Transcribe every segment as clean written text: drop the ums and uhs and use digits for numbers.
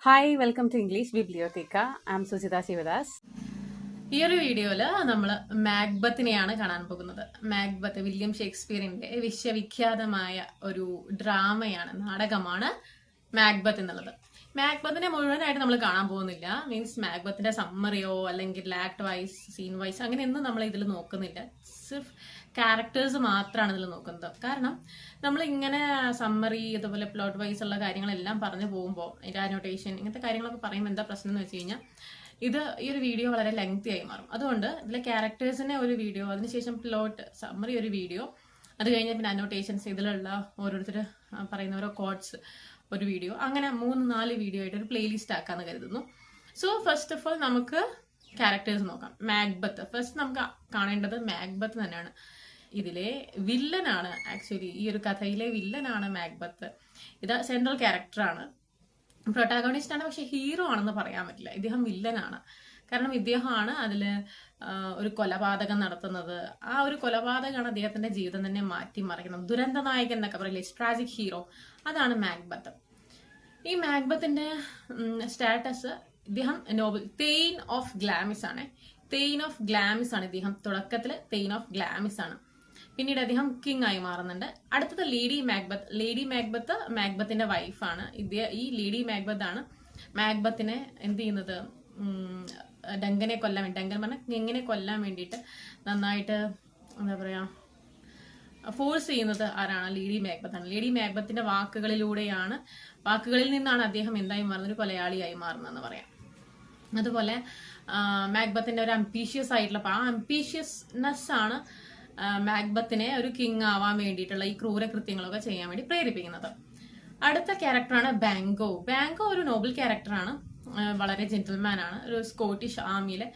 Hi, welcome to English Bibliotheca. I'm Sujita Shivadas. ഈ ഒരു വീഡിയോയിൽ നമ്മൾ മാക്ബത്തിനെയാണ് കാണാൻ പോകുന്നത്. മാക്ബത്ത് വില്യം ഷേക്സ്പിയറിന്റെ വിശ്വവിഖ്യാതമായ ഒരു ഡ്രാമയാണ്, നാടകമാണ് മാക്ബത്ത് എന്നുള്ളത്. മാക്ബത്തിനെ മുഴുവനായിട്ട് നമ്മൾ കാണാൻ പോകുന്നില്ല. മീൻസ് മാക്ബത്തിന്റെ സമ്മറിയോ അല്ലെങ്കിൽ ആക്ട് വൈസ്, സീൻ വൈസ് അങ്ങനെയൊന്നും നമ്മൾ ഇതിൽ നോക്കുന്നില്ല. സിർഫ് ക്യാരക്ടേഴ്സ് മാത്രമാണ് ഇതിൽ നോക്കുന്നത്. കാരണം നമ്മൾ ഇങ്ങനെ സമ്മറി അതുപോലെ പ്ലോട്ട് വൈസ് ഉള്ള കാര്യങ്ങളെല്ലാം പറഞ്ഞു പോകുമ്പോൾ അതിന്റെ അനോട്ടേഷൻ ഇങ്ങനത്തെ കാര്യങ്ങളൊക്കെ പറയുമ്പോൾ എന്താ പ്രശ്നം എന്ന് വെച്ച് കഴിഞ്ഞാൽ ഈ ഒരു വീഡിയോ വളരെ ലെങ്തി ആയി മാറും. അതുകൊണ്ട് ഇതിലെ ക്യാരക്ടേഴ്സിനെ ഒരു വീഡിയോ, അതിനുശേഷം പ്ലോട്ട് സമ്മറി ഒരു വീഡിയോ, അത് കഴിഞ്ഞാൽ പിന്നെ അനോട്ടേഷൻസ് ഇതിലുള്ള ഓരോരുത്തർ പറയുന്ന ഓരോ കോഡ്സ് ഒരു വീഡിയോ, അങ്ങനെ 3-4 വീഡിയോ ആയിട്ട് ഒരു പ്ലേലിസ്റ്റ് ആക്കാന്ന് കരുതുന്നു. സോ ഫസ്റ്റ് ഓഫ് ഓൾ നമുക്ക് ക്യാരക്ടേഴ്സ് നോക്കാം. മാക്ബത്ത് ഫസ്റ്റ് നമുക്ക് കാണേണ്ടത് മാക്ബത്ത് തന്നെയാണ്. ഇതിലെ വില്ലനാണ്, ആക്ച്വലി ഈ ഒരു കഥയിലെ വില്ലനാണ് മാക്ബത്ത്. ഇത് സെൻട്രൽ ക്യാരക്ടറാണ്, പ്രൊട്ടാഗോണിസ്റ്റ് ആണ്, പക്ഷെ ഹീറോ ആണെന്ന് പറയാൻ പറ്റില്ല. ഇദ്ദേഹം വില്ലനാണ്. കാരണം ഇദ്ദേഹമാണ് അതിൽ ഒരു കൊലപാതകം നടത്തുന്നത്. ആ ഒരു കൊലപാതകമാണ് അദ്ദേഹത്തിന്റെ ജീവിതം തന്നെ മാറ്റിമറിക്കുന്നത്. ദുരന്ത നായകൻ എന്നൊക്കെ പറയില്ലേ, ട്രാജിക് ഹീറോ, അതാണ് മാക്ബത്ത്. ഈ മാക്ബത്തിന്റെ സ്റ്റാറ്റസ്, ഇദ്ദേഹം നോബൽ തെയിൻ ഓഫ് ഗ്ലാമിസ് ആണ്. തെയിൻ ഓഫ് ഗ്ലാമിസ് ആണ് ഇദ്ദേഹം. തുടക്കത്തിൽ തെയിൻ ഓഫ് ഗ്ലാമിസ് ആണ്, പിന്നീട് അദ്ദേഹം കിങ് ആയി മാറുന്നുണ്ട്. അടുത്തത് ലേഡി മാക്ബത്ത്. ലേഡി മാക്ബത്ത് മാക്ബത്തിന്റെ വൈഫാണ്. ഈ ലേഡി മാക്ബത്ത് ആണ് മാക്ബത്തിനെ എന്ത് ചെയ്യുന്നത്, ഡങ്കനെ കൊല്ലാൻ വേണ്ടി, ഡങ്കൻ പറഞ്ഞ കിങ്ങിനെ കൊല്ലാൻ വേണ്ടിയിട്ട് നന്നായിട്ട് എന്താ പറയാ ഫോഴ്സ് ചെയ്യുന്നത് ആരാണ്? ലേഡി മാക്ബത്താണ്. ലേഡി മാക്ബത്തിന്റെ വാക്കുകളിൽ നിന്നാണ് അദ്ദേഹം എന്തായി മാറുന്നത്, ഒരു കൊലയാളിയായി മാറുന്നതെന്ന് പറയാം. അതുപോലെ മാക്ബത്തിന്റെ ഒരു അംബീഷ്യസ് ആയിട്ടുള്ള, ആ അംബീഷ്യസ്നെസ് ആണ് മാക്ബത്തിനെ ഒരു കിങ് ആവാൻ വേണ്ടിയിട്ടുള്ള ഈ ക്രൂരകൃത്യങ്ങളൊക്കെ ചെയ്യാൻ വേണ്ടി പ്രേരിപ്പിക്കുന്നത്. അടുത്ത ക്യാരക്ടറാണ് ബാങ്കോ. ബാങ്കോ ഒരു നോബൽ ക്യാരക്ടറാണ്, വളരെ ജെന്റിൽമാൻ ആണ്, ഒരു സ്കോട്ടിഷ് ആർമിയിലെ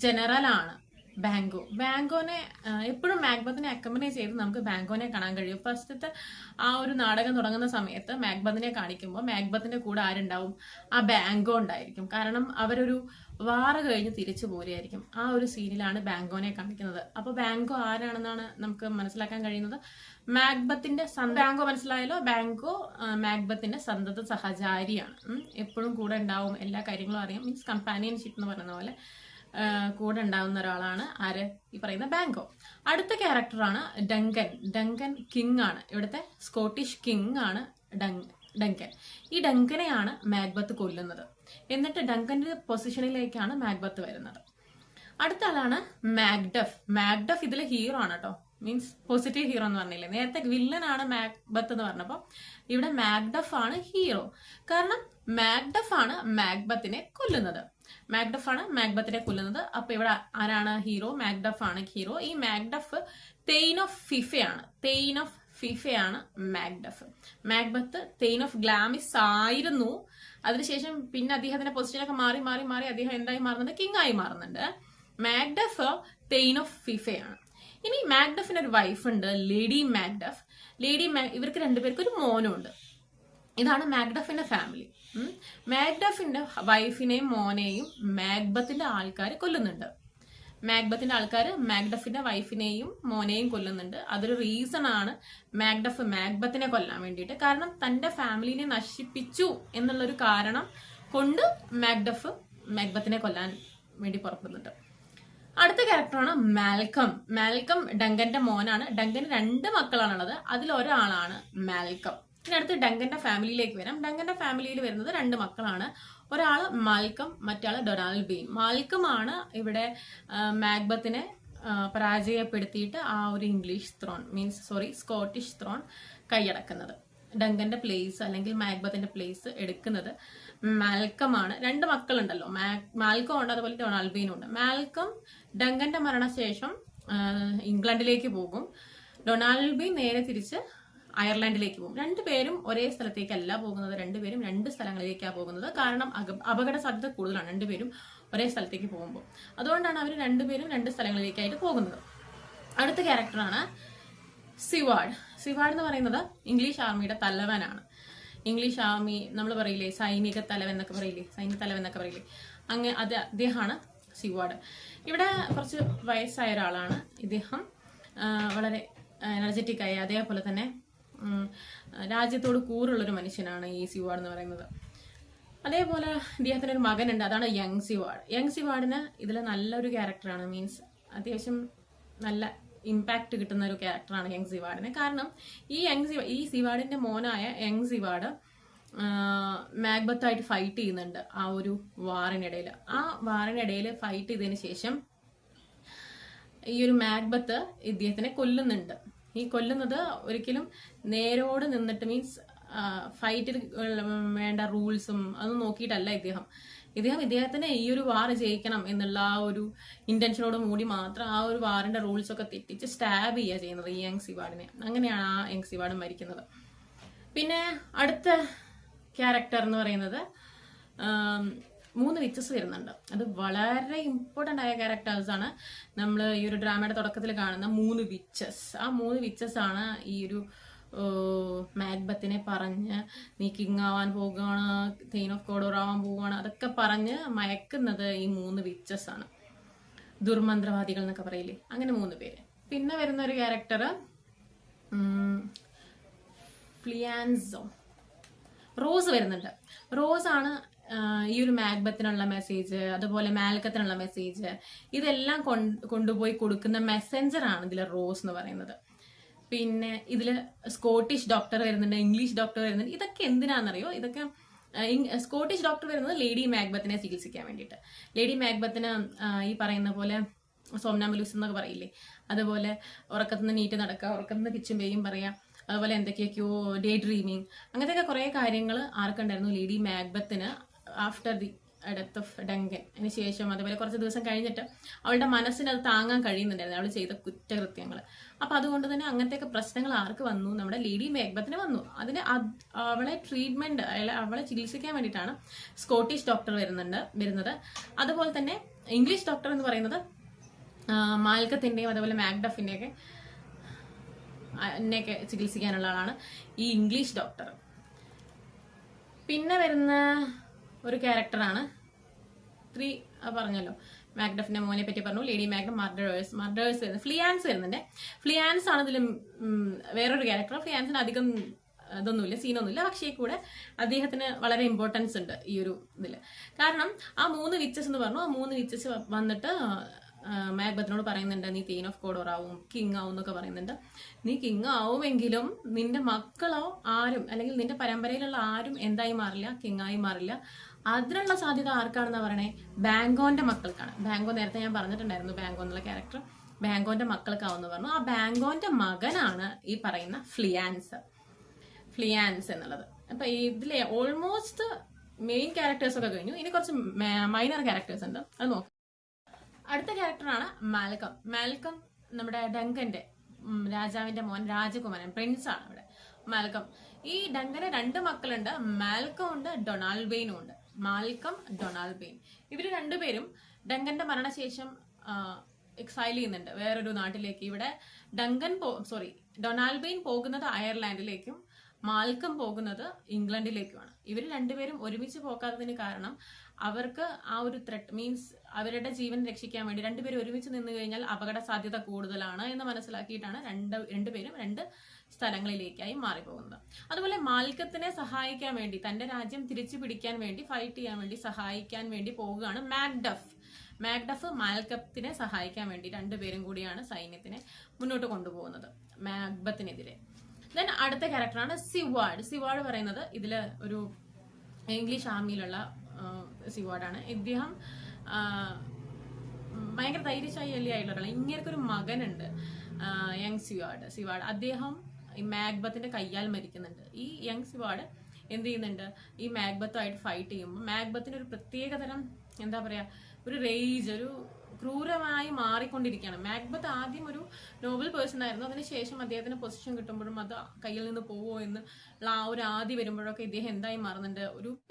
ജനറൽ ആണ് ബാങ്കോനെ എപ്പോഴും മാക്ബത്തിനെ അക്കമ്പനി ചെയ്ത് നമുക്ക് ബാങ്കോനെ കാണാൻ കഴിയും. ഫസ്റ്റത്തെ ആ ഒരു നാടകം തുടങ്ങുന്ന സമയത്ത് മാക്ബത്തിനെ കാണിക്കുമ്പോൾ മാക്ബത്തിന്റെ കൂടെ ആരുണ്ടാവും? ആ ബാങ്കോ ഉണ്ടായിരിക്കും. കാരണം അവരൊരു വാറ് കഴിഞ്ഞ് തിരിച്ചു പോരുകയായിരിക്കും. ആ ഒരു സീനിലാണ് ബാങ്കോനെ കാണിക്കുന്നത്. അപ്പോൾ ബാങ്കോ ആരാണെന്നാണ് നമുക്ക് മനസ്സിലാക്കാൻ കഴിയുന്നത്? മാക്ബത്തിന്റെ ബാങ്കോ മനസ്സിലായല്ലോ. ബാങ്കോ മാക്ബത്തിന്റെ സന്തത സഹചാരിയാണ്. എപ്പോഴും കൂടെ ഉണ്ടാവും, എല്ലാ കാര്യങ്ങളും അറിയാം. മീൻസ് കമ്പാനിയൻഷിപ്പ് എന്ന് പറയുന്ന പോലെ കൂടെ ഉണ്ടാവുന്ന ഒരാളാണ് ആര്? ഈ പറയുന്ന ബാങ്കോ. അടുത്ത ക്യാരക്ടറാണ് ഡങ്കൻ. ഡങ്കൻ കിങ് ആണ്, ഇവിടുത്തെ സ്കോട്ടിഷ് കിങ് ആണ് ഡങ്കൻ. ഈ ഡങ്കനെയാണ് മാക്ബത്ത് കൊല്ലുന്നത്. എന്നിട്ട് ഡങ്കന്റെ പൊസിഷനിലേക്കാണ് മാക്ബത്ത് വരുന്നത്. അടുത്ത ആളാണ് മാക്ഡഫ്. മാക്ഡഫ് ഇതിലെ ഹീറോ ആണ് കേട്ടോ. മീൻസ് പോസിറ്റീവ് ഹീറോ എന്ന് പറഞ്ഞില്ലേ, നേരത്തെ വില്ലനാണ് മാക്ബത്ത് എന്ന് പറഞ്ഞപ്പോൾ ഇവിടെ മാക്ഡഫ് ആണ് ഹീറോ. കാരണം മാക്ഡഫ് ആണ് മാക്ബത്തിനെ കൊല്ലുന്നത്. അപ്പൊ ഇവിടെ ആരാണ് ഹീറോ? മാക്ഡഫ് ആണ് ഹീറോ. ഈ മാക്ഡഫ് തെയിൻ ഓഫ് ഫിഫയാണ് Macduff. Macbeth thane of Glamis ആയിരുന്നു. അതിനുശേഷം പിന്നെ അദ്ദേഹത്തിന്റെ പൊസിഷനൊക്കെ മാറി അദ്ദേഹം എന്തായി മാറുന്നുണ്ട്? കിങ് ആയി മാറുന്നുണ്ട്. Macduff thane of ഫിഫയാണ്. ഇനി മാക്ഡഫിന് ഒരു വൈഫ് ഉണ്ട്, ലേഡി മാക്ഡഫ്. ഇവർക്ക് രണ്ടുപേർക്ക് ഒരു മോനും ഉണ്ട്. ഇതാണ് മാക്ഡഫിന്റെ ഫാമിലി. മാക്ഡഫിന്റെ വൈഫിനെയും മോനെയും മാക്ബത്തിന്റെ ആൾക്കാർ കൊല്ലുന്നുണ്ട്. മാക്ഡഫിന്റെ വൈഫിനെയും മോനെയും കൊല്ലുന്നുണ്ട്. അതൊരു റീസൺ ആണ് മാക്ഡഫ് മാക്ബത്തിനെ കൊല്ലാൻ വേണ്ടിയിട്ട്. കാരണം തന്റെ ഫാമിലിനെ നശിപ്പിച്ചു എന്നുള്ളൊരു കാരണം കൊണ്ട് മാക്ഡഫ് മാക്ബത്തിനെ കൊല്ലാൻ വേണ്ടി പുറപ്പെടുന്നുണ്ട്. അടുത്ത ക്യാരക്ടറാണ് മാൽക്കം ഡങ്കന്റെ മോനാണ്. Duncan 2 മക്കളാണുള്ളത്, അതിലൊരാളാണ് Malcolm. അടുത്ത് ഡങ്കന്റെ ഫാമിലിയിലേക്ക് വരാം. ഡങ്കന്റെ ഫാമിലിയിൽ വരുന്നത് 2 മക്കളാണ്. ഒരാള് മാൽക്കം, മറ്റാള് ഡൊണാൾഡ് ബെയിൻ. മാൽക്കം ആണ് ഇവിടെ മാക്ബത്തിനെ പരാജയപ്പെടുത്തിയിട്ട് ആ ഒരു സ്കോട്ടിഷ് ത്രോൺ കൈയടക്കുന്നത്. ഡങ്കന്റെ പ്ലേസ് അല്ലെങ്കിൽ മാക്ബത്തിന്റെ പ്ലേസ് എടുക്കുന്നത് മാൽക്കമാണ്. 2 മക്കളുണ്ടല്ലോ, മാൽക്കം ഉണ്ട്, അതുപോലെ ഡൊണാൾഡ് ബെയിനും ഉണ്ട്. മാൽക്കം ഡങ്കന്റെ മരണശേഷം ഇംഗ്ലണ്ടിലേക്ക് പോകും. ഡൊണാൾഡ് ബെയിൻ നേരെ തിരിച്ച് അയർലൻഡിലേക്ക് പോകും. 2 പേരും ഒരേ സ്ഥലത്തേക്കല്ല പോകുന്നത്, 2 പേരും 2 സ്ഥലങ്ങളിലേക്കാണ് പോകുന്നത്. കാരണം അപകട സാധ്യത കൂടുതലാണ് 2 പേരും ഒരേ സ്ഥലത്തേക്ക് പോകുമ്പോൾ. അതുകൊണ്ടാണ് അവർ 2 പേരും 2 സ്ഥലങ്ങളിലേക്കായിട്ട് പോകുന്നത്. അടുത്ത ക്യാരക്ടറാണ് സിവാർഡ്. സിവാർഡ് എന്ന് പറയുന്നത് ഇംഗ്ലീഷ് ആർമിയുടെ തലവനാണ്. ഇംഗ്ലീഷ് ആർമി നമ്മൾ പറയില്ലേ, സൈനിക തലവൻ എന്നൊക്കെ പറയില്ലേ, അങ്ങനെ അദ്ദേഹമാണ് സിവാർഡ്. ഇവിടെ കുറച്ച് വയസ്സായ ഒരാളാണ് ഇദ്ദേഹം. വളരെ എനർജറ്റിക് ആയി, അതേപോലെ തന്നെ രാജ്യത്തോട് കൂറുള്ളൊരു മനുഷ്യനാണ് ഈ സിവാർഡ് എന്ന് പറയുന്നത്. അതേപോലെ ഇദ്ദേഹത്തിന് ഒരു മകനുണ്ട്, അതാണ് യങ് സിവാഡ്. യങ് സിവാഡിന് ഇതിൽ നല്ലൊരു ക്യാരക്ടറാണ്, മീൻസ് അത്യാവശ്യം നല്ല ഇമ്പാക്ട് കിട്ടുന്ന ഒരു ക്യാരക്ടറാണ് യങ് സിവാഡിന്. കാരണം ഈ സിവാഡിന്റെ മോനായ യങ് സിവാഡ് മാക്ബത്തായിട്ട് ഫൈറ്റ് ചെയ്യുന്നുണ്ട് ആ ഒരു വാറിനിടയിൽ. ആ വാറിനിടയിൽ ഫൈറ്റ് ചെയ്തതിന് ശേഷം ഈ ഒരു മാക്ബത്ത് ഇദ്ദേഹത്തിനെ കൊല്ലുന്നുണ്ട്. ഈ കൊല്ലുന്നത് ഒരിക്കലും നേരോട് നിന്നിട്ട്, മീൻസ് ഫൈറ്റിൽ വേണ്ട റൂൾസും അതൊന്നും നോക്കിയിട്ടല്ല ഇദ്ദേഹത്തിന് ഈ ഒരു വാർ ജയിക്കണം എന്നുള്ള ആ ഒരു ഇന്റൻഷനോട് കൂടി മാത്രം ആ ഒരു വാറിന്റെ റൂൾസ് ഒക്കെ തെറ്റിച്ച് സ്റ്റാബ് ചെയ്യുക ചെയ്യുന്നത് ഈ യങ് സിവാഡിനെ. അങ്ങനെയാണ് ആ യങ് സിവാഡ് മരിക്കുന്നത്. പിന്നെ അടുത്ത ക്യാരക്ടർ എന്ന് പറയുന്നത് 3 വിച്ചസ് വരുന്നുണ്ട്. അത് വളരെ ഇമ്പോർട്ടന്റ് ആയ ക്യാരക്ടേഴ്സ് ആണ്. നമ്മൾ ഈ ഒരു ഡ്രാമയുടെ തുടക്കത്തിൽ കാണുന്ന 3 വിച്ചസ്. ആ 3 വിച്ചസ് ആണ് ഈ ഒരു മാക്ബത്തിനെ പറഞ്ഞ് നീ കിങ് ആവാൻ പോവുകയാണ്, ക്വീൻ ഓഫ് കോഡോർ ആവാൻ പോവുകയാണ്, അതൊക്കെ പറഞ്ഞ് മയക്കുന്നത് ഈ 3 വിച്ചസ് ആണ്. ദുർമന്ത്രവാദികൾ എന്നൊക്കെ പറയില്ലേ, അങ്ങനെ 3 പേര്. പിന്നെ വരുന്ന ഒരു ക്യാരക്ടർ ഫ്ലിയാൻസോ, റോസ് വരുന്നുണ്ട്. റോസ് ആണ് ഈ ഒരു മാക്ബത്തിനുള്ള മെസ്സേജ്, അതുപോലെ മാൽക്കത്തിനുള്ള മെസ്സേജ്, ഇതെല്ലാം കൊണ്ടുപോയി കൊടുക്കുന്ന മെസ്സഞ്ചർ ആണ് ഇതിലെ റോസ് എന്ന് പറയുന്നത്. പിന്നെ ഇതില് സ്കോട്ടിഷ് ഡോക്ടർ വരുന്നുണ്ട്, ഇംഗ്ലീഷ് ഡോക്ടർ വരുന്നുണ്ട്. ഇതൊക്കെ എന്തിനാണെന്നറിയോ? ഇതൊക്കെ സ്കോട്ടിഷ് ഡോക്ടർ വരുന്നത് ലേഡി മാക്ബത്തിനെ ചികിത്സിക്കാൻ വേണ്ടിയിട്ട്. ലേഡി മാക്ബത്തിന് ഈ പറയുന്ന പോലെ സോംനാമലൂസ് എന്നൊക്കെ പറയില്ലേ, അതുപോലെ ഉറക്കത്തുനിന്ന് നീറ്റ് നടക്കുക, ഉറക്കത്തുനിന്ന് പിച്ചും പേയും പറയാം, അതുപോലെ എന്തൊക്കെയൊക്കെയോ ഡേ ഡ്രീമിങ്, അങ്ങനത്തെ കുറെ കാര്യങ്ങൾ ആർക്കുണ്ടായിരുന്നു? ലേഡി മാക്ബത്തിന് after the death of Duncan. അതിന് ശേഷം അതുപോലെ കുറച്ച് ദിവസം കഴിഞ്ഞിട്ട് അവളുടെ മനസ്സിന് അത് താങ്ങാൻ കഴിയുന്നുണ്ടായിരുന്നു, അവൾ ചെയ്ത കുറ്റകൃത്യങ്ങൾ. അപ്പൊ അതുകൊണ്ട് തന്നെ അങ്ങനത്തെയൊക്കെ പ്രശ്നങ്ങൾ ആർക്ക് വന്നു? നമ്മുടെ ലേഡി മാക്ബത്തിന് വന്നു. അതിന് അവളെ ട്രീറ്റ്മെന്റ്, അവളെ ചികിത്സിക്കാൻ വേണ്ടിയിട്ടാണ് സ്കോട്ടിഷ് ഡോക്ടർ വരുന്നത്. അതുപോലെ തന്നെ ഇംഗ്ലീഷ് ഡോക്ടർ എന്ന് പറയുന്നത് മാൽക്കത്തിന്റെയും അതുപോലെ മാക്ഡഫിന്റെയൊക്കെ എന്നെയൊക്കെ ചികിത്സിക്കാനുള്ള ആളാണ് ഈ ഇംഗ്ലീഷ് ഡോക്ടർ. പിന്നെ വരുന്ന ഒരു ക്യാരക്ടറാണ് പറഞ്ഞല്ലോ, മാക്ഡഫിന്റെ മോനെ പറ്റി പറഞ്ഞു, ലേഡി മാക്ഡഫ്, മർഡേഴ്സ് വരുന്നത്. ഫ്ലിയാൻസ് വരുന്നുണ്ട്. ഫ്ലിയാൻസ് ആണ് ഇതിലും വേറൊരു ക്യാരക്ടർ. ഫ്ലിയാൻസിന് അധികം ഇതൊന്നുമില്ല, സീനൊന്നുമില്ല, പക്ഷേ കൂടെ അദ്ദേഹത്തിന് വളരെ ഇമ്പോർട്ടൻസ് ഉണ്ട് ഈ ഒരു ഇതില്. കാരണം ആ 3 വിച്ചസ് എന്ന് പറഞ്ഞു, ആ 3 വിച്ചസ് വന്നിട്ട് മാക്ബത്തിനോട് പറയുന്നുണ്ട്, നീ ക്വീൻ ഓഫ് കോഡോർ ആവും, കിങ് ആവും എന്നൊക്കെ പറയുന്നുണ്ട്. നീ കിങ് ആവുമെങ്കിലും നിന്റെ മക്കളോ ആരും, അല്ലെങ്കിൽ നിന്റെ പരമ്പരയിലുള്ള ആരും എന്തായി മാറില്ല, കിങ് ആയി മാറില്ല. അതിനുള്ള സാധ്യത ആർക്കാണെന്നാ പറയണേ? ബാങ്കോന്റെ മക്കൾക്കാണ്. ബാങ്കോ നേരത്തെ ഞാൻ പറഞ്ഞിട്ടുണ്ടായിരുന്നു, ബാങ്കോ എന്നുള്ള ക്യാരക്ടർ ബാങ്കോന്റെ മക്കൾക്കാവെന്ന് പറഞ്ഞു. ആ ബാങ്കോന്റെ മകനാണ് ഈ പറയുന്ന ഫ്ലിയാൻസ് എന്നുള്ളത്. അപ്പൊ ഇതിലെ ഓൾമോസ്റ്റ് മെയിൻ ക്യാരക്ടേഴ്സ് ഒക്കെ കഴിഞ്ഞു. ഇനി കുറച്ച് മൈനർ ക്യാരക്ടേഴ്സ് ഉണ്ട്, അത് നോക്കാം. അടുത്ത ക്യാരക്ടറാണ് മാൽക്കം നമ്മുടെ ഡങ്കന്റെ രാജാവിന്റെ മോൻ, രാജകുമാരൻ, പ്രിൻസ് ആണ് ഇവിടെ മാൽക്കം. ഈ ഡങ്കന് 2 മക്കളുണ്ട്, മാൽക്കം ഉണ്ട്, ഡൊണാൾഡ് ഉണ്ട്. ഇവര് 2 പേരും ഡങ്കന്റെ മരണശേഷം എക്സൈൽ ചെയ്യുന്നുണ്ട് വേറൊരു നാട്ടിലേക്ക്. ഇവിടെ ഡൊണാൾഡ് ബെയിൻ പോകുന്നത് അയർലാൻഡിലേക്കും മാൽക്കം പോകുന്നത് ഇംഗ്ലണ്ടിലേക്കുമാണ്. ഇവർ 2 പേരും ഒരുമിച്ച് പോകാത്തതിന് കാരണം അവർക്ക് ആ ഒരു ത്രെട്ട്, മീൻസ് അവരുടെ ജീവൻ രക്ഷിക്കാൻ വേണ്ടി 2 പേരും ഒരുമിച്ച് നിന്ന് കഴിഞ്ഞാൽ അപകട സാധ്യത കൂടുതലാണ് എന്ന് മനസ്സിലാക്കിയിട്ടാണ് 2 പേരും 2 സ്ഥലങ്ങളിലേക്കായി മാറിപ്പോകുന്നത്. അതുപോലെ മാൽക്കത്തിനെ സഹായിക്കാൻ വേണ്ടി, തന്റെ രാജ്യം തിരിച്ചു പിടിക്കാൻ വേണ്ടി, ഫൈറ്റ് ചെയ്യാൻ വേണ്ടി സഹായിക്കാൻ വേണ്ടി പോവുകയാണ് മാക്ഡഫ് മാൽക്കത്തിനെ സഹായിക്കാൻ വേണ്ടി 2 പേരും കൂടിയാണ് സൈന്യത്തിനെ മുന്നോട്ട് കൊണ്ടുപോകുന്നത് മാക്ബത്തിനെതിരെ. ദെൻ അടുത്ത ക്യാരക്ടറാണ് സിവാഡ് പറയുന്നത് ഇതില് ഒരു ഇംഗ്ലീഷ് ആർമിയിലുള്ള സിവാഡാണ്. ഇദ്ദേഹം ഭയങ്കര ധൈര്യശാലി ആയിട്ടുള്ള ഇങ്ങനെയൊരു മകനുണ്ട്, യങ് സിവാഡ്. അദ്ദേഹം ഈ മാക്ബത്തിന്റെ കയ്യാൽ മരിക്കുന്നുണ്ട്. ഈ യങ് സിവാഡ് എന്ത് ചെയ്യുന്നുണ്ട്? ഈ മാക്ബത്തുമായിട്ട് ഫൈറ്റ് ചെയ്യുമ്പോൾ മാക്ബത്തിന് ഒരു പ്രത്യേകതരം എന്താ പറയാ, ഒരു റേജ്, ഒരു ക്രൂരമായി മാറിക്കൊണ്ടിരിക്കുകയാണ്. മാക്ബത്ത് ആദ്യം ഒരു നോബൽ പേഴ്സൺ ആയിരുന്നു, അതിനുശേഷം അദ്ദേഹത്തിന് പൊസിഷൻ കിട്ടുമ്പോഴും അത് കയ്യിൽ നിന്ന് പോവോ എന്ന് ആ ഒരു ആദ്യം വരുമ്പോഴൊക്കെ ഇദ്ദേഹം എന്തായി മാറുന്നുണ്ട്.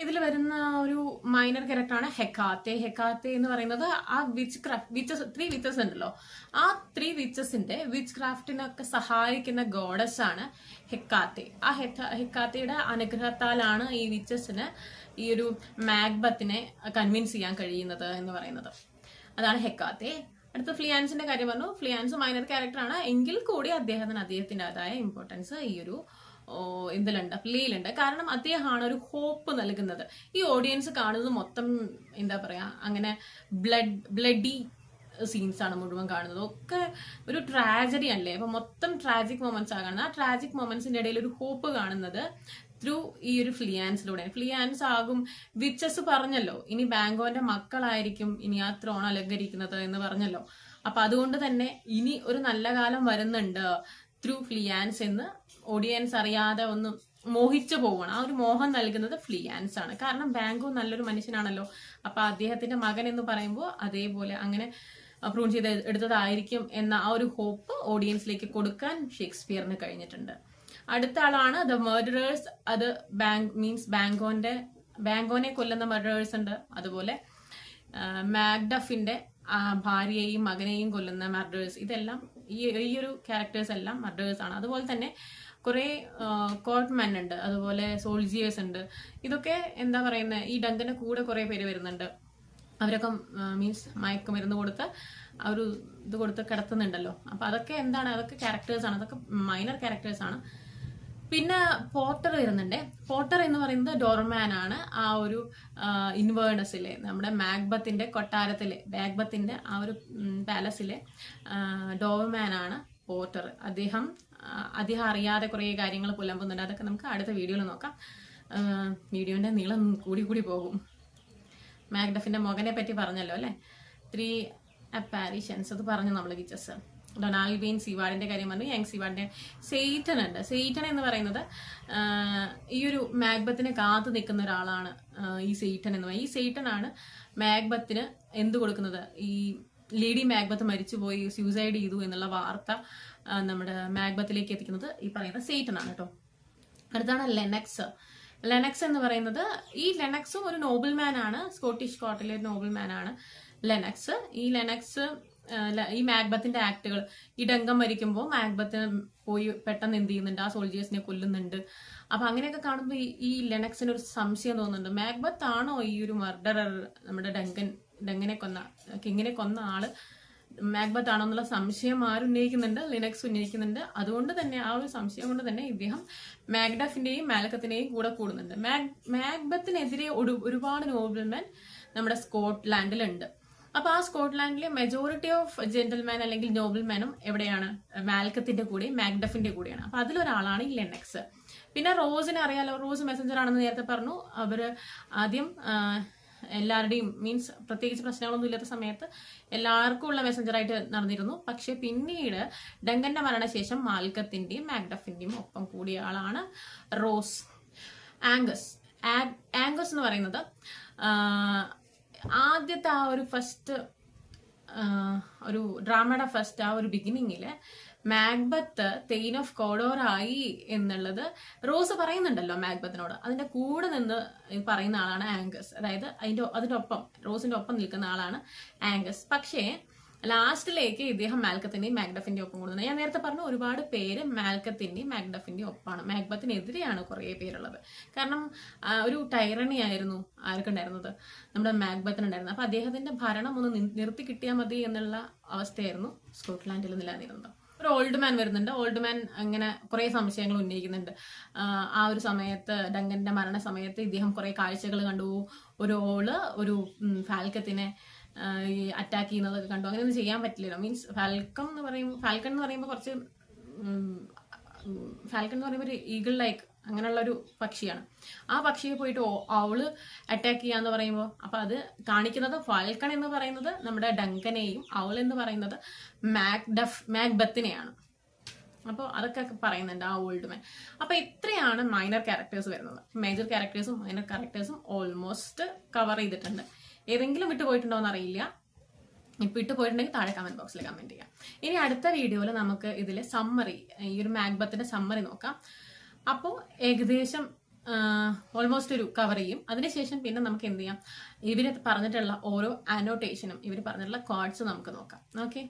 ഇതിൽ വരുന്ന ഒരു മൈനർ ക്യാരക്ടറാണ് ഹെക്കാത്തെ എന്ന് പറയുന്നത്. ആ ത്രീ വിച്ചസ് ഉണ്ടല്ലോ, ആ 3 വിച്ചസിന്റെ വിച്ച് ക്രാഫ്റ്റിനൊക്കെ സഹായിക്കുന്ന ഗോഡസ് ആണ് ഹെക്കാത്തെ. ആ ഹെക്കാത്തയുടെ അനുഗ്രഹത്താലാണ് ഈ വിച്ചസിന് ഈ ഒരു മാക്ബത്തിനെ കൺവിൻസ് ചെയ്യാൻ കഴിയുന്നത് എന്ന് പറയുന്നത്. അതാണ് ഹെക്കാത്തെ. അടുത്ത ഫ്ലിയാൻസിന്റെ കാര്യം പറഞ്ഞു. ഫ്ലിയാൻസ് മൈനർ ക്യാരക്ടറാണ്, എങ്കിൽ കൂടി അദ്ദേഹത്തിൻ്റെതായ ഇമ്പോർട്ടൻസ് ഈ ഒരു ഇതിലുണ്ട്, പ്ലേയിലുണ്ട്. കാരണം അദ്ദേഹമാണ് ഒരു ഹോപ്പ് നൽകുന്നത്. ഈ ഓഡിയൻസ് കാണുന്നത് മൊത്തം എന്താ പറയാ, അങ്ങനെ ബ്ലഡി സീൻസ് ആണ് മുഴുവൻ കാണുന്നത്. ഒക്കെ ഒരു ട്രാജഡി അല്ലേ, അപ്പൊ മൊത്തം ട്രാജിക് മൊമെന്റ്സ് ആണ് കാണുന്നത്. ആ ട്രാജിക് മൊമെന്റ്സിന്റെ ഇടയിൽ ഒരു ഹോപ്പ് കാണുന്നത് ത്രൂ ഈ ഒരു ഫ്ലിയാൻസിലൂടെ. ഫ്ലിയാൻസ് ആകും വിച്ചസ് പറഞ്ഞല്ലോ, ഇനി ബാങ്കോന്റെ മക്കളായിരിക്കും ഇനി ആ ത്രോൺ അലങ്കരിക്കുന്നത് എന്ന് പറഞ്ഞല്ലോ. അപ്പൊ അതുകൊണ്ട് തന്നെ ഇനി ഒരു നല്ല കാലം വരുന്നുണ്ട് ത്രൂ ഫ്ലിയാൻസ് എന്ന് ഓഡിയൻസ് അറിയാതെ ഒന്ന് മോഹിച്ചു പോവാണ്. ആ ഒരു മോഹം നൽകുന്നത് ഫ്ലിയാൻസ് ആണ്. കാരണം ബാങ്കോ നല്ലൊരു മനുഷ്യനാണല്ലോ. അപ്പൊ അദ്ദേഹത്തിന്റെ മകൻ എന്ന് പറയുമ്പോൾ അതേപോലെ അങ്ങനെ പ്രൂവ് ചെയ്ത് എടുത്തതായിരിക്കും എന്ന ആ ഒരു ഹോപ്പ് ഓഡിയൻസിലേക്ക് കൊടുക്കാൻ ഷേക്സ്പിയറിന് കഴിഞ്ഞിട്ടുണ്ട്. അടുത്ത ആളാണ് ദ മർഡറേഴ്സ്. അത് ബാങ്കോനെ കൊല്ലുന്ന മർഡറേഴ്സ് ഉണ്ട്. അതുപോലെ മാക്ഡഫിന്റെ ഭാര്യയെയും മകനെയും കൊല്ലുന്ന മർഡേഴ്സ്. ഇതെല്ലാം ഈ ഒരു ക്യാരക്ടേഴ്സ് എല്ലാം മർഡേഴ്സ് ആണ്. അതുപോലെ തന്നെ കുറെ കോർട്ട്മെൻ ഉണ്ട്, അതുപോലെ സോൾജിയേഴ്സ് ഉണ്ട്. ഇതൊക്കെ എന്താ പറയുന്നത്, ഈ ഡങ്കന്റെ കൂടെ കുറെ പേര് വരുന്നുണ്ട്. അവരൊക്കെ മയക്കുമരുന്ന് കൊടുത്ത് ആ ഒരു ഇത് കൊടുത്ത് കിടത്തുന്നുണ്ടല്ലോ. അപ്പൊ അതൊക്കെ എന്താണ്, അതൊക്കെ ക്യാരക്ടേഴ്സ് ആണ്, അതൊക്കെ മൈനർ ക്യാരക്ടേഴ്സ് ആണ്. പിന്നെ പോർട്ടർ വരുന്നുണ്ട്. പോർട്ടർ എന്ന് പറയുന്നത് ഡോർമാൻ ആണ്. ആ ഒരു ഇൻവേർണസിലെ നമ്മുടെ മാക്ബത്തിന്റെ കൊട്ടാരത്തിലെ, മാക്ബത്തിന്റെ ആ ഒരു പാലസിലെ ഡോർമാൻ ആണ് പോർട്ടർ. അദ്ദേഹം അറിയാതെ കുറെ കാര്യങ്ങൾ പുലമ്പുന്നുണ്ട്. അതൊക്കെ നമുക്ക് അടുത്ത വീഡിയോയിൽ നോക്കാം. വീഡിയോന്റെ നീളം കൂടി പോകും. മാക്ഡഫിന്റെ മകനെ പറ്റി പറഞ്ഞല്ലോ അല്ലെ, 3 അപ്പാരിഷൻസ് അത് പറഞ്ഞു നമ്മൾ വിച്ചസ്. ഡൊണാൾഡ് ബെയിൻ സീവാർഡിന്റെ കാര്യം പറഞ്ഞു. യങ് സീവാർഡിന്റെ സെയ്റ്റൻ ഉണ്ട്. സെയ്റ്റൻ എന്ന് പറയുന്നത് ഈ ഒരു മാക്ബത്തിനെ കാത്തു നിൽക്കുന്ന ഒരാളാണ് ഈ സെയ്റ്റൻ എന്ന് പറയുന്നത്. ഈ സെയ്റ്റൻ ആണ് മാക്ബത്തിന് എന്ത് കൊടുക്കുന്നത്, ഈ ലേഡി മാക്ബത്ത് മരിച്ചുപോയി, സ്യൂസൈഡ് ചെയ്തു എന്നുള്ള വാർത്ത നമ്മുടെ മാക്ബത്തിലേക്ക് എത്തിക്കുന്നത് ഈ പറയുന്ന സെയ്റ്റൻ ആണ് കേട്ടോ. അടുത്താണ് ലെനക്സ്. ലെനക്സ് എന്ന് പറയുന്നത്, ഈ ലെനക്സും ഒരു നോബിൾമാൻ ആണ്. സ്കോട്ടിഷ് കോർട്ടിലെ നോബിൾമാൻ ആണ് ലെനക്സ്. ഈ ലെനക്സ് ഈ മാക്ബത്തിന്റെ ആക്ടുകൾ, ഈ ഡങ്കം മരിക്കുമ്പോൾ മാക്ബത്തിന് പോയി പെട്ടെന്ന് എന്ത് ചെയ്യുന്നുണ്ട്, ആ സോൾജിയേഴ്സിനെ കൊല്ലുന്നുണ്ട്. അപ്പൊ അങ്ങനെയൊക്കെ കാണുമ്പോൾ ഈ ലെനക്സിന് ഒരു സംശയം തോന്നുന്നുണ്ട്, മാക്ബത്ത് ആണോ ഈ ഒരു മർഡറർ, നമ്മുടെ ഡങ്കിനെ കൊന്ന, കിങ്ങിനെ കൊന്ന ആള് മാക്ബത്ത് ആണോ എന്നുള്ള സംശയം ഉന്നയിക്കുന്നുണ്ട്, ലിനക്സ് ഉന്നയിക്കുന്നുണ്ട്. അതുകൊണ്ട് തന്നെ ആ ഒരു സംശയം കൊണ്ട് തന്നെ ഇദ്ദേഹം മാക്ഡഫിന്റെയും മാൽക്കത്തിന്റെയും കൂടെ കൂടുന്നുണ്ട്. മാക്ബത്തിനെതിരെ ഒരുപാട് നോബിൾമാൻ നമ്മുടെ സ്കോട്ട്ലാൻഡിലുണ്ട്. അപ്പൊ ആ സ്കോട്ട്ലാൻഡിലെ മെജോറിറ്റി ഓഫ് ജെന്റിൽമാൻ അല്ലെങ്കിൽ നോബിൾമാനും എവിടെയാണ്, മാൽക്കത്തിന്റെ കൂടെയും മാക്ഡഫിന്റെ കൂടെയാണ്. അപ്പൊ അതിലൊരാളാണ് ഈ ലെനക്സ്. പിന്നെ റോസിനെ അറിയാലോ, റോസ് മെസ്സഞ്ചർ ആണെന്ന് നേരത്തെ പറഞ്ഞു. അവര് ആദ്യം എല്ലാവരുടെയും പ്രത്യേകിച്ച് പ്രശ്നങ്ങളൊന്നും ഇല്ലാത്ത സമയത്ത് എല്ലാവർക്കും ഉള്ള മെസ്സഞ്ചറായിട്ട് നടന്നിരുന്നു. പക്ഷെ പിന്നീട് ഡങ്കന്റെ മരണശേഷം മാൽക്കത്തിന്റെയും മാക്ഡഫിന്റെയും ഒപ്പം കൂടിയ ആളാണ് റോസ്. ആംഗസ് എന്ന് പറയുന്നത് ആദ്യത്തെ ആ ഒരു ഫസ്റ്റ് ഒരു ഡ്രാമയുടെ ഫസ്റ്റ് ആ ഒരു ബിഗിനിങ്ങില് മാക്ബത്ത് തെയിൻ ഓഫ് കോഡോർ ആയി എന്നുള്ളത് റോസ് പറയുന്നുണ്ടല്ലോ മാക്ബത്തിനോട്. അതിന്റെ കൂടെ നിന്ന് പറയുന്ന ആളാണ് ആംഗസ്. അതായത് അതിന്റെ ഒപ്പം, റോസിന്റെ ഒപ്പം നിൽക്കുന്ന ആളാണ് ആംഗസ്. പക്ഷേ ലാസ്റ്റിലേക്ക് ഇദ്ദേഹം മാൽക്കത്തിന്റെയും മാക്ഡഫിന്റെയും ഒപ്പം കൂടുന്നത്. ഞാൻ നേരത്തെ പറഞ്ഞു, ഒരുപാട് പേര് മാൽക്കത്തിന്റെയും മാക്ഡഫിന്റെയും ഒപ്പമാണ്. മാക്ബത്തിനെതിരെയാണ് കുറെ പേരുള്ളത്. കാരണം ഒരു ടൈറണി ആയിരുന്നു ആർക്കുണ്ടായിരുന്നത്, നമ്മുടെ മാക്ബത്തിനുണ്ടായിരുന്നത്. അപ്പൊ അദ്ദേഹത്തിന്റെ ഭരണം ഒന്ന് നിർത്തി കിട്ടിയാൽ മതി എന്നുള്ള അവസ്ഥയായിരുന്നു സ്കോട്ട്ലാൻഡിൽ നിലനിന്നിരുന്നത്. ഒരു ഓൾഡ് മാൻ വരുന്നുണ്ട്. ഓൾഡ് മാൻ അങ്ങനെ കുറെ സംശയങ്ങൾ ഉന്നയിക്കുന്നുണ്ട്. ആ ഒരു സമയത്ത് ഡങ്കന്റെ മരണ സമയത്ത് ഇദ്ദേഹം കുറെ കാഴ്ചകൾ കണ്ടു. ഒരു ഫാൽക്കത്തിനെ അറ്റാക്ക് ചെയ്യുന്നതൊക്കെ കണ്ടു. അങ്ങനെയൊന്നും ചെയ്യാൻ പറ്റില്ലല്ലോ. ഫാൽക്കൺ എന്ന് പറയുമ്പോൾ കുറച്ച് ഫാൽക്കൺ എന്ന് പറയുമ്പോൾ ഒരു ഈഗിൾ ലൈക്ക് അങ്ങനെയുള്ള ഒരു പക്ഷിയാണ്. ആ പക്ഷിയെ പോയിട്ട് അവള് അറ്റാക്ക് ചെയ്യാന്ന് പറയുമ്പോൾ അപ്പൊ അത് കാണിക്കുന്നത് ഫാൽക്കൺ എന്ന് പറയുന്നത് നമ്മുടെ ഡങ്കനെയും അവൾ എന്ന് പറയുന്നത് മാക്ബത്തിനെയാണ്. അപ്പോൾ അതൊക്കെ പറയുന്നുണ്ട് ആ ഓൾഡ് മാൻ. അപ്പൊ ഇത്രയാണ് മൈനർ ക്യാരക്ടേഴ്സ് വരുന്നത്. മേജർ ക്യാരക്ടേഴ്സും മൈനർ ക്യാരക്ടേഴ്സും ഓൾമോസ്റ്റ് കവർ ചെയ്തിട്ടുണ്ട്. ഏതെങ്കിലും വിട്ടുപോയിട്ടുണ്ടോ എന്ന് അറിയില്ല. വിട്ടുപോയിട്ടുണ്ടെങ്കിൽ താഴെ കമന്റ് ബോക്സിൽ കമന്റ് ചെയ്യാം. ഇനി അടുത്ത വീഡിയോയിൽ നമുക്ക് ഇതിലെ സമ്മറി, ഈ ഒരു മാക്ബത്തിന്റെ സമ്മറി നോക്കാം. അപ്പോൾ ഏകദേശം ഓൾമോസ്റ്റ് ഒരു കവർ ചെയ്യും. അതിനുശേഷം പിന്നെ നമുക്ക് എന്ത് ചെയ്യാം, ഇവര് പറഞ്ഞിട്ടുള്ള ഓരോ അനോട്ടേഷനും ഇവർ പറഞ്ഞിട്ടുള്ള കോഡ്സ് നമുക്ക് നോക്കാം. ഓക്കെ.